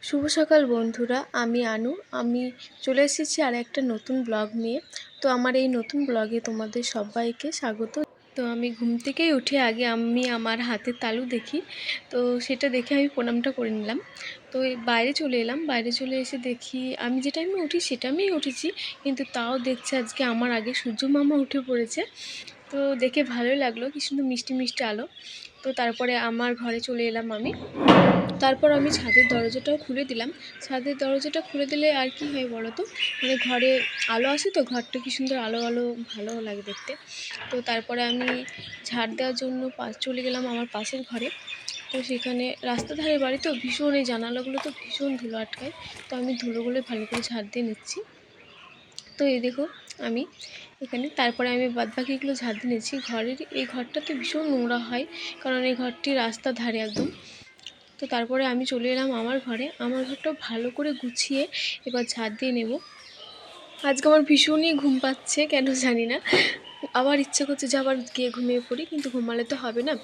শুভ সকাল বন্ধুরা, আমি আনু। আমি চলে এসেছি আর একটা নতুন ব্লগ নিয়ে। তো আমার এই নতুন ব্লগে তোমাদের সবাইকে স্বাগত। তো আমি ঘুম থেকেই উঠে আগে আমি আমার হাতের তালু দেখি। তো সেটা দেখে আমি প্রণামটা করে নিলাম। তো বাইরে চলে এলাম, বাইরে চলে এসে দেখি আমি যে টাইমে উঠি সে টাইমেই উঠেছি, কিন্তু তাও দেখছে আজকে আমার আগে সূর্য মামা উঠে পড়েছে। তো দেখে ভালোই লাগলো, কি সুন্দর মিষ্টি মিষ্টি আলো। তো তারপরে আমার ঘরে চলে এলাম আমি। তারপর আমি ছাদের দরজাটাও খুলে দিলাম। ছাদের দরজাটা খুলে দিলে আর কি হয় বলো তো, মানে ঘরে আলো আসে, তো ঘরটা কি সুন্দর আলো আলো ভালো লাগে দেখতে। তো তারপরে আমি ঝাড় দেওয়ার জন্য চলে গেলাম আমার পাশের ঘরে। তো সেখানে রাস্তার ধারে বাড়ি, তো ভীষণ এই জানালাগুলো তো ভীষণ ধুলো আটকায়। তো আমি ধুলোগুলো ভালো করে ঝাড় দিয়ে নিচ্ছি। তো এই দেখো আমি এখানে, তারপরে আমি বাদবাকিগুলো ঝাড় দিয়ে নিচ্ছি। এই ঘরটাতে ভীষণ নোংরা হয়, কারণ এই ঘরটি রাস্তার ধারে একদম। তো তারপরে আমি চলে এলাম আমার ঘরে। আমার ঘরটাও ভালো করে গুছিয়ে এবার ঝাড় দিয়ে নেব। আজকে আমার ভীষণই ঘুম পাচ্ছে, কেন জানি না। আবার ইচ্ছে করছে যে আবার গিয়ে ঘুমিয়ে পড়ি, কিন্তু ঘুমালে তো হবে না,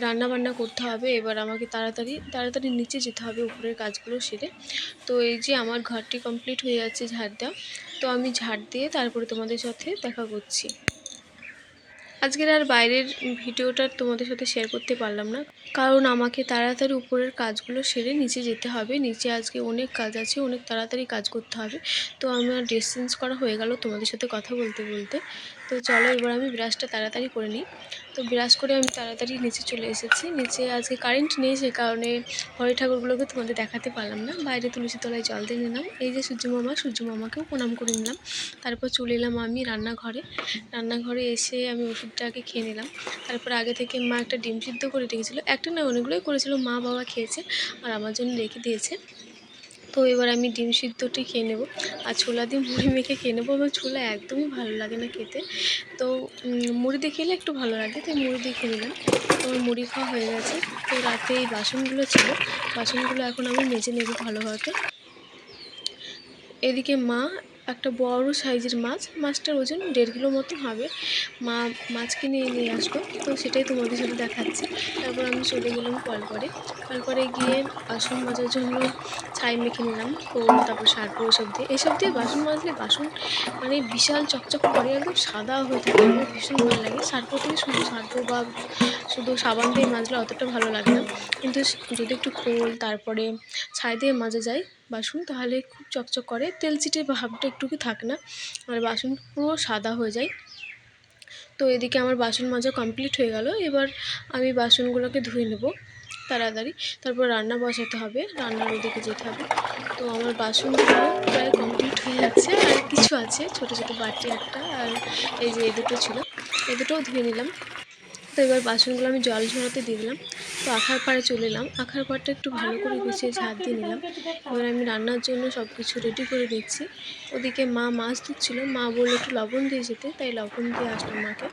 রান্না বান্না করতে হবে। এবার আমাকে তাড়াতাড়ি তাড়াতাড়ি নিচে যেতে হবে উপরের কাজগুলো সেরে। তো এই যে আমার ঘরটি কমপ্লিট হয়ে যাচ্ছে ঝাড় দেওয়া। তো আমি ঝাড় দিয়ে তারপরে তোমাদের সাথে দেখা করছি। আজকের আর বাইরের ভিডিওটা তোমাদের সাথে শেয়ার করতে পারলাম না, কারণ আমাকে তাড়াতাড়ি উপরের কাজগুলো সেরে নিচে যেতে হবে। নিচে আজকে অনেক কাজ আছে, অনেক তাড়াতাড়ি কাজ করতে হবে। তো আমার ড্রেস চেঞ্জ করা হয়ে গেল তোমাদের সাথে কথা বলতে বলতে। তো চলো এবার আমি ব্রাশটা তাড়াতাড়ি করে নিই। তো ব্রাশ করে আমি তাড়াতাড়ি নিচে চলে এসেছি। নিচে আজকে কারেন্ট নেই, সে কারণে ঘরের ঠাকুরগুলোকে তোমাদের দেখাতে পারলাম না। বাইরে তুলসী তলায় জল দিয়ে নিলাম। এই যে সূর্য মামাকেও প্রণাম করে নিলাম। তারপর চলে এলাম আমি রান্নাঘরে এসে আমি ওষুধটাকে খেয়ে নিলাম। তারপর আগে থেকে মা একটা ডিম সিদ্ধ করে রেখেছিলো, একটা না অনেকগুলোই করেছিল, মা বাবা খেয়েছে আর আমার জন্য রেখে দিয়েছে। তো এবার আমি ডিম সিদ্ধটি খেয়ে নেব আর ছোলা দিয়ে মুড়ি মেখে খেয়ে নেবো। আমার ছোলা একদমই ভালো লাগে না খেতে, তো মুড়ি দিয়ে খেলে একটু ভালো লাগে, তাই মুড়ি দিয়ে খেয়ে নিলাম। তো আমার মুড়ি খাওয়া হয়ে গেছে। তো রাতে এই বাসনগুলো ছিল, বাসনগুলো এখন আমি মেজে নেব ভালোভাবে। এদিকে মা একটা বড় সাইজের মাছটার ওজন 1.5 কিলো মতন হবে। মা মাছ কিনে নিয়ে আসলো, তো সেটাই তোমাদের সাথে দেখাচ্ছি। তারপর আমি চলে গেলাম কলপাড়ে গিয়ে বাসন মাজার জন্য ছাই মেখে নিলাম, খোল তারপর সার্ফ এসব দিয়ে বাসন মাজলে বাসন মানে বিশাল চকচক করে, একদম সাদা হয়ে থাকে। আমার ভীষণ ভালো লাগে। সার্ফ থেকে শুধু সার্ফ বা শুধু সাবান দিয়ে মাজলে অতটা ভালো লাগে না, কিন্তু যদি একটু খোল তারপরে ছাই দিয়ে মাজা যায় বাসন, তাহলে খুব চকচক করে, তেল চিটে ভাবটা একটুকু থাকে না, আর বাসন পুরো সাদা হয়ে যায়। তো এদিকে আমার বাসন মাজা কমপ্লিট হয়ে গেল। এবার আমি বাসনগুলোকে ধুয়ে নেব তাড়াতাড়ি, তারপর রান্না বসাতে হবে, রান্নার ওদিকে যেতে হবে। তো আমার বাসনগুলো প্রায় কমপ্লিট হয়ে যাচ্ছে, আর কিছু আছে ছোটো ছোটো বাটি একটা, আর এই যে এই দুটো ছিল, এই দুটোও ধুয়ে নিলাম। তো এবার বাসনগুলো আমি জল ঝরাতে দিয়ে দিলাম। তো আখার পাড়ে চলে এলাম, আখার পাড়টা একটু ভালো করে গুছিয়ে ঝাড় দিয়ে নিলাম। এবার আমি রান্নার জন্য সব কিছু রেডি করে দিচ্ছি। ওদিকে মা মাছ ধুচ্ছিল, মা বললো একটু লবণ দিয়ে যেতে, তাই লবণ দিয়ে আসলাম মাকে।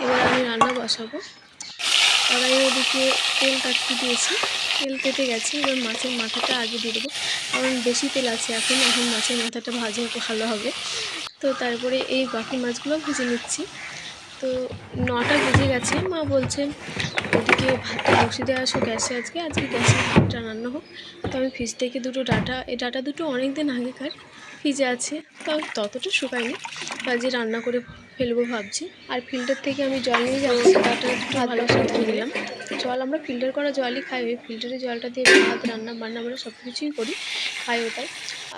এবার আমি রান্না বসাবো। কড়াইয়ে ওদিকে তেল কাটতে দিয়েছি, তেল কেটে গেছে। এবার মাছের মাথাটা আগে দিয়ে দেবো, কারণ বেশি তেল আছে এখন মাছের মাথাটা ভাজা ভালো হবে। তো তারপরে এই বাকি মাছগুলো ভেজে নিচ্ছি। তো 9টা বেজে গেছে, মা বলছে ওদিকে ভাতটা বসিয়ে দেওয়া আসো গ্যাসে, আজকে গ্যাসে ভাতটা রান্না হোক। তো আমি ফ্রিজ থেকে এই ডাটা দুটো অনেক দিন আগেকার ফ্রিজে আছে, তাও ততটা শুকায়নি, কাজে রান্না করে ফেলবো ভাবছি। আর ফিল্টার থেকে আমি জল নিয়ে যাবো, ডাটা দুটো ভালো করে ধুয়ে নিলাম। জল আমরা ফিল্টার করা জলই খাই, ওই ফিল্টারের জলটা দিয়ে ভাত রান্না বান্না আমরা সব কিছুই করি, খাই ওটাই।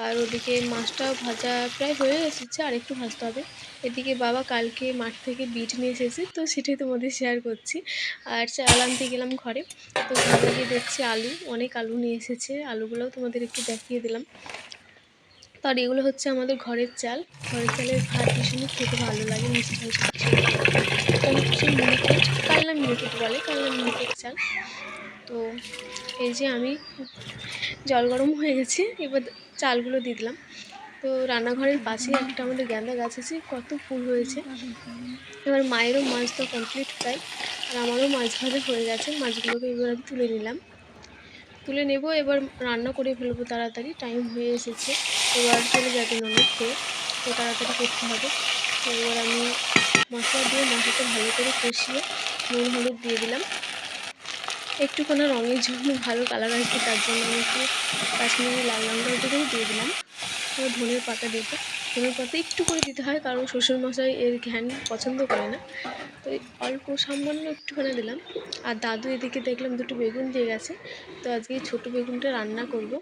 আর ওদিকে মাছটা ভাজা প্রায় হয়ে এসেছে, আর একটু ভাজতে হবে। এদিকে বাবা কালকে মাঠ থেকে বিট নিয়ে এসেছে, তো সেটাই তোমাদের শেয়ার করছি। আর চাল আনতে গেলাম ঘরে, তো ঘরে গিয়ে দেখছি অনেক আলু নিয়ে এসেছে, আলুগুলোও তোমাদের একটু দেখিয়ে দিলাম। তো আর এগুলো হচ্ছে আমাদের ঘরের চালের ভাত, ভীষণই খেতে ভালো লাগে, মিষ্টি মিষ্টি ভীষণ ভালো লাগে। এটা হচ্ছে মিনিকেট, কাল্লা মিনিকেট বলে, কাল্লা মিনিকেট চাল। তো এই যে আমি জল গরম হয়ে গেছে, এবার চালগুলো দিয়ে দিলাম। তো রান্নাঘরের পাশেই একটা আমাদের গাঁদা গাছ আছে, কত ফুল হয়েছে। এবার মায়েরও মাছ তো কমপ্লিট প্রায়, আর আমারও মাছ ভাজা হয়ে গেছে। মাছগুলোকে এবার আমি তুলে নেব। এবার রান্না করে ফেলবো তাড়াতাড়ি, টাইম হয়ে এসেছে, এবার চলে যাবে ননদ খেয়ে, তো তাড়াতাড়ি করতে হবে। তো এবার আমি মশলাটা ভালো করে কষিয়ে নুন হলুদ দিয়ে দিলাম। একটুখানি রঙের জন্য, ভালো কালার আসবে তার জন্য আমি একটু কাশ্মীরি লাল লঙ্কা দিয়ে দিলাম। এবার ধনের পাতা দেবো। ধনের পাতা একটু করে দিতে হয়, কারণ শ্বশুরমশাই এর ঘ্যান পছন্দ করে না, তো অল্প সামান্য একটুখানি দিলাম। আর দাদু এদিকে দেখলাম দুটো বেগুন দিয়ে গেছে, তো আজকে এই ছোটো বেগুনটা রান্না করব।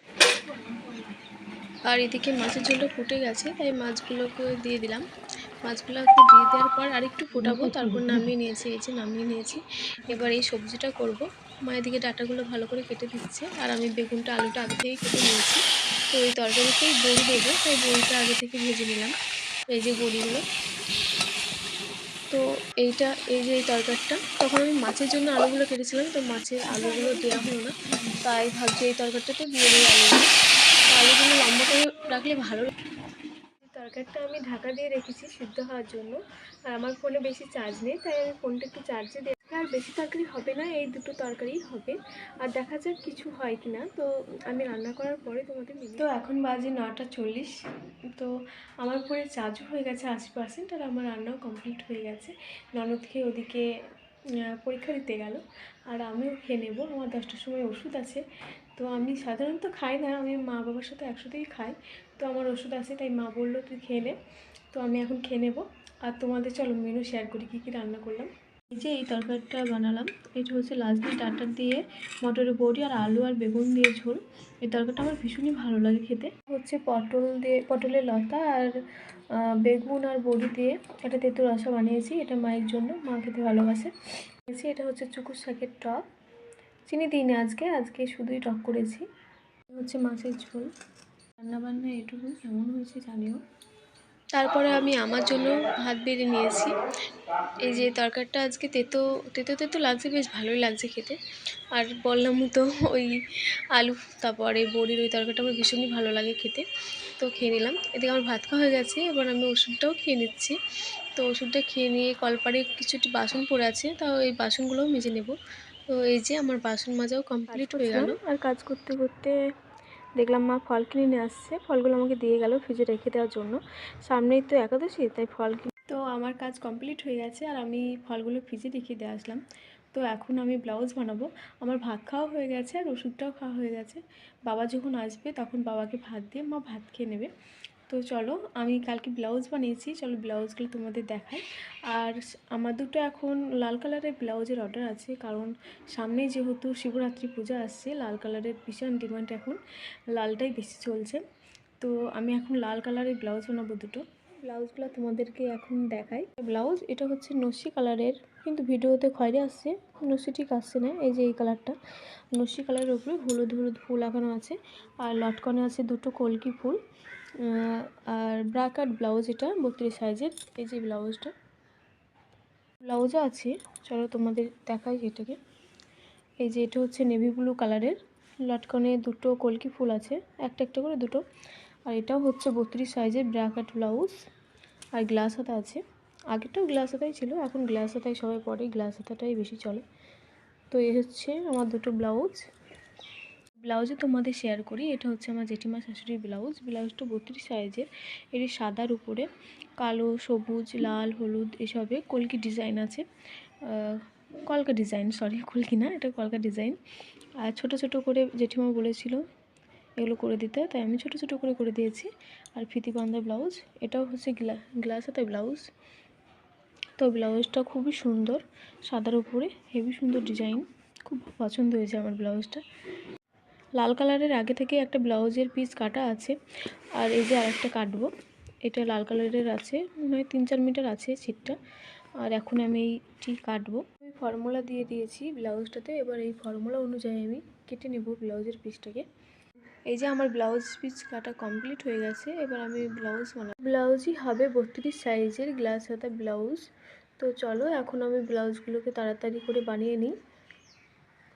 আর এদিকে মাছের ঝোলটা ফুটে গেছে, তাই মাছগুলোকে দিয়ে দিলাম। মাছগুলোকে দিয়ে দেওয়ার পর আরেকটু ফোটাবো, তারপর নামিয়ে নিয়েছি। এই যে নামিয়ে নিয়েছি। এবার এই সবজিটা করব। মা এদিকে ডাঁটাগুলো ভালো করে কেটে দিচ্ছে, আর আমি বেগুনটা আলুটা আগে থেকেই কেটে নিয়েছি। তো এই তরকারিতেই বড়ি দেবো, তাই বড়িটা আগে থেকে ভেজে নিলাম। এই যে বড়িগুলো, তো এই যে এই তরকারিটা, তখন আমি মাছের জন্য আলুগুলো কেটেছিলাম, তো মাছের আলুগুলো দেওয়া হলো না, তাই ভাবছি এই তরকারিটাতে দিয়ে দিই আলুগুলো। আলুগুলো লম্বা করে রাখলে ভালো। তরকারিটা আমি ঢাকা দিয়ে রেখেছি সিদ্ধ হওয়ার জন্য। আর আমার ফোনে বেশি চার্জ নেই, তাই আমি ফোনটা একটু চার্জে দিয়ে, আর বেশি তরকারি হবে না, এই দুটো তরকারিই হবে। আর দেখা যাক কিছু হয় কি না, তো আমি রান্না করার পরে তোমাদের তো এখন বাজে 9:40। তো আমার ফোনে চার্জও হয়ে গেছে 80%, আর আমার রান্নাও কমপ্লিট হয়ে গেছে। ননদ খেয়ে ওদিকে পরীক্ষা দিতে গেল, আর আমিও খেয়ে নেবো। আমার 10টার সময় ওষুধ আছে, তো আমি সাধারণত খাই না, আমি মা বাবার সাথে একসাথেই খাই। তো আমার ওষুধ আছে, তাই মা বললো তুই খেয়ে নে। তো আমি এখন খেয়ে নেবো। আর তোমাদের চলো মেনু শেয়ার করি কী কী রান্না করলাম। এই যে এই তরকারিটা বানালাম, এটা হচ্ছে লাজনি ডাঁটা দিয়ে মটরের বড়ি আর আলু আর বেগুন দিয়ে ঝোল। এই তরকারিটা আমার ভীষণই ভালো লাগে খেতে। হচ্ছে পটলের লতা আর বেগুন আর বড়ি দিয়ে একটা তেঁতুল রসা বানিয়েছি, এটা মায়ের জন্য, মা খেতে ভালোবাসে। এটা হচ্ছে চুকুর শাকের টক, চিনি দিইনি আজকে শুধুই টক করেছি। হচ্ছে মাছের ঝোল। রান্নাবান্না এটুকু, কেমন হয়েছে জানিও। তারপরে আমি আমার জন্য ভাত বেড়ে নিয়েছি। এই যে তরকারিটা আজকে তেতো তেতো তেতো লাগছে, বেশ ভালোই লাগছে খেতে। আর বললাম তো ওই আলু তারপরে বড়ির ওই তরকারিটা আমার ভীষণই ভালো লাগে খেতে। তো খেয়ে নিলাম। এদিকে আমার ভাত খাওয়া হয়ে গেছে, এবার আমি ওষুধটাও খেয়ে নিচ্ছি। তো ওষুধটা খেয়ে নিয়ে কলপারে কিছুটি বাসন পড়ে আছে, তাও এই বাসনগুলোও মেজে নেব। তো এই যে আমার বাসন মাজাও কমপ্লিট হয়ে গেল। আর কাজ করতে করতে দেখলাম মা ফল কিনে নিয়ে আসছে, ফলগুলো আমাকে দিয়ে গেল ফ্রিজে রেখে দেওয়ার জন্য। সামনেই তো একাদশী, তাই ফল তো আমার কাজ কমপ্লিট হয়ে গেছে, আর আমি ফলগুলো ফ্রিজে রেখে দিয়ে আসলাম। তো এখন আমি ব্লাউজ বানাবো। আমার ভাত খাওয়া হয়ে গেছে আর ওষুধটাও খাওয়া হয়ে গেছে। বাবা যখন আসবে তখন বাবাকে ভাত দিয়ে মা ভাত খেয়ে নেবে। তো চলো, আমি কালকে ব্লাউজ বানিয়েছি, চলো ব্লাউজগুলো তোমাদের দেখাই। আর আমার দুটো এখন লাল কালারের ব্লাউজের অর্ডার আছে, কারণ সামনেই যেহেতু শিবরাত্রি পূজা আসছে, লাল কালারের ভীষণ ডিমান্ড, এখন লালটাই বেশি চলছে। তো আমি এখন লাল কালারের ব্লাউজ বানাবো দুটো। ব্লাউজগুলো তোমাদেরকে এখন দেখাই। ব্লাউজ এটা হচ্ছে নস্যি কালারের, কিন্তু ভিডিওতে খয়েরি আসছে, নস্যি ঠিক আসছে না। এই যে এই কালারটা নস্যি কালারের উপরে হলুদ হলুদ ফুল লাগানো আছে, আর লটকনে আছে দুটো কলকি ফুল। আর ব্রাকাট ব্লাউজ, এটা 32 সাইজের। এই যে ব্লাউজও আছে, চলো তোমাদের দেখাই এটাকে। এই যে এটা হচ্ছে নেভি ব্লু কালারের, লটকনে দুটো কলকি ফুল আছে, একটা একটা করে দুটো। আর এটাও হচ্ছে 32 সাইজের ব্রাকাট ব্লাউজ, আর গ্লাস হাতা আছে। আগেরটাও গ্লাস হাতাই ছিল, এখন গ্লাস হাতাই সবাই পরে, গ্লাস হাতাটাই বেশি চলে। তো এই হচ্ছে আমার দুটো ব্লাউজে তোমাদের শেয়ার করি। এটা হচ্ছে আমার জেঠিমা শাশুড়ির ব্লাউজটা 32 সাইজের। এটি সাদার উপরে কালো, সবুজ, লাল, হলুদ এসবে কলকি ডিজাইন আছে। কলকা ডিজাইন, সরি কলকি না, এটা কলকা ডিজাইন। আর ছোট ছোট করে জেঠিমা বলেছিল এগুলো করে দিতে, তাই আমি ছোট ছোট করে দিয়েছি। আর ফিতি বাঁধা ব্লাউজ, এটাও হচ্ছে গ্লাস হাতা ব্লাউজ। তো ব্লাউজটা খুবই সুন্দর, সাদার উপরে হেভি সুন্দর ডিজাইন, খুব পছন্দ হয়েছে আমার ব্লাউজটা। লাল কালারের আগে থেকে একটা ব্লাউজের পিস কাটা আছে, আর এই যে আরেকটা কাটবো। এটা লাল কালারের আছে, মনে হয় 3-4 মিটার আছে ছিটটা। আর এখন আমি এইটি কাটবো। আমি ফর্মুলা দিয়ে দিয়েছি ব্লাউজটাতে, এবার এই ফর্মুলা অনুযায়ী আমি কেটে নেব ব্লাউজের পিসটাকে। এই যে আমার ব্লাউজ পিস কাটা কমপ্লিট হয়ে গেছে, এবার আমি ব্লাউজই হবে 32 সাইজের গ্লাস হাতা ব্লাউজ। তো চলো এখন আমি ব্লাউজগুলোকে তাড়াতাড়ি করে বানিয়ে নিই।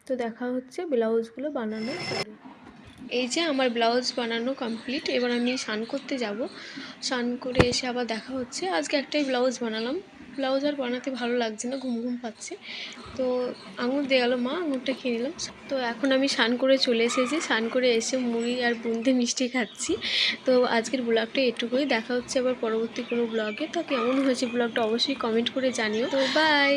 তো দেখা হচ্ছে ব্লাউজগুলো বানানোর পরে। এই যে আমার ব্লাউজ বানানো কমপ্লিট, এবার আমি স্নান করতে যাব। স্নান করে এসে আবার দেখা হচ্ছে। আজকে একটাই ব্লাউজ বানালাম, ব্লাউজ আর বানাতে ভালো লাগছে না, ঘুম ঘুম পাচ্ছে। তো আঙুর দিয়ে গেলো মা, আঙুরটা খেয়ে নিলাম। তো এখন আমি স্নান করে চলে এসেছি, স্নান করে এসে মুড়ি আর বুন্দি মিষ্টি খাচ্ছি। তো আজকের ব্লগটা এটুকুই, দেখা হচ্ছে আবার পরবর্তী কোনো ব্লগে। তো কেমন হয়েছে ব্লগটা অবশ্যই কমেন্ট করে জানিও। তো বাই।